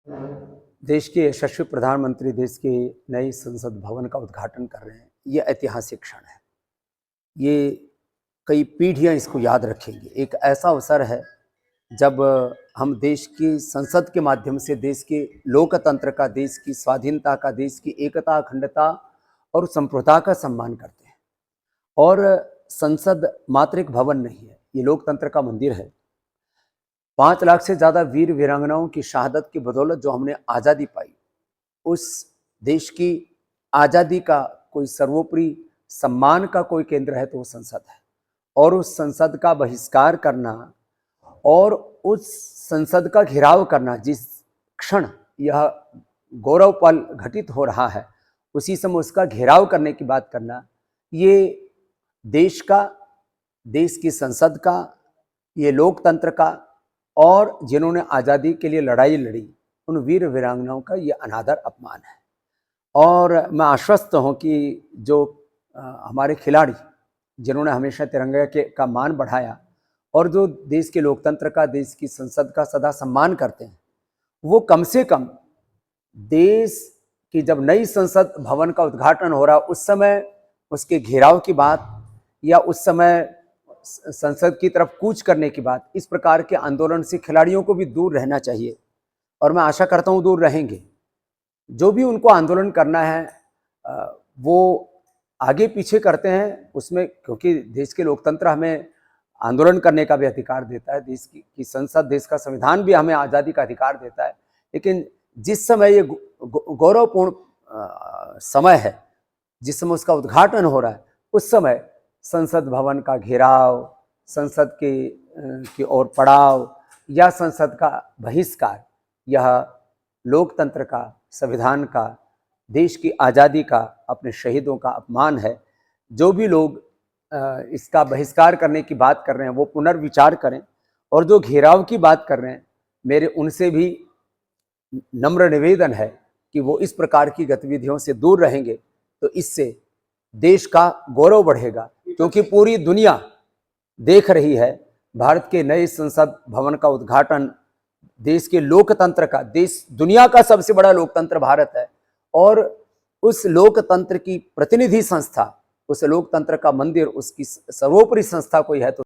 देश के यशस्वी प्रधानमंत्री देश के नए संसद भवन का उद्घाटन कर रहे हैं। ये ऐतिहासिक क्षण है। ये कई पीढ़ियां इसको याद रखेंगी। एक ऐसा अवसर है जब हम देश की संसद के माध्यम से देश के लोकतंत्र का, देश की स्वाधीनता का, देश की एकता, अखंडता और संप्रभुता का सम्मान करते हैं। और संसद मात्र एक भवन नहीं है, ये लोकतंत्र का मंदिर है। 5 लाख से ज़्यादा वीर वीरांगनाओं की शहादत की बदौलत जो हमने आज़ादी पाई, उस देश की आज़ादी का कोई सर्वोपरि सम्मान का कोई केंद्र है तो वो संसद है। और उस संसद का बहिष्कार करना और उस संसद का घेराव करना, जिस क्षण यह गौरव पल घटित हो रहा है उसी समय उसका घेराव करने की बात करना, ये देश का, देश की संसद का, ये लोकतंत्र का और जिन्होंने आज़ादी के लिए लड़ाई लड़ी उन वीर वीरांगनाओं का ये अनादर अपमान है। और मैं आश्वस्त हूँ कि जो हमारे खिलाड़ी जिन्होंने हमेशा तिरंगे का मान बढ़ाया और जो देश के लोकतंत्र का, देश की संसद का सदा सम्मान करते हैं, वो कम से कम देश की जब नई संसद भवन का उद्घाटन हो रहा उस समय उसके घेराव की बात या उस समय संसद की तरफ कूच करने की बात, इस प्रकार के आंदोलन से खिलाड़ियों को भी दूर रहना चाहिए। और मैं आशा करता हूँ दूर रहेंगे। जो भी उनको आंदोलन करना है वो आगे पीछे करते हैं उसमें, क्योंकि देश के लोकतंत्र हमें आंदोलन करने का भी अधिकार देता है, देश की संसद, देश का संविधान भी हमें आज़ादी का अधिकार देता है। लेकिन जिस समय ये गौरवपूर्ण समय है, जिस समय उसका उद्घाटन हो रहा है, उस समय संसद भवन का घेराव, संसद की ओर पड़ाव या संसद का बहिष्कार, यह लोकतंत्र का, संविधान का, देश की आज़ादी का, अपने शहीदों का अपमान है। जो भी लोग इसका बहिष्कार करने की बात कर रहे हैं वो पुनर्विचार करें, और जो घेराव की बात कर रहे हैं मेरे उनसे भी नम्र निवेदन है कि वो इस प्रकार की गतिविधियों से दूर रहेंगे तो इससे देश का गौरव बढ़ेगा। क्योंकि पूरी दुनिया देख रही है भारत के नए संसद भवन का उद्घाटन, देश के लोकतंत्र का, देश दुनिया का सबसे बड़ा लोकतंत्र भारत है, और उस लोकतंत्र की प्रतिनिधि संस्था, उस लोकतंत्र का मंदिर, उसकी सर्वोपरि संस्था कोई है तो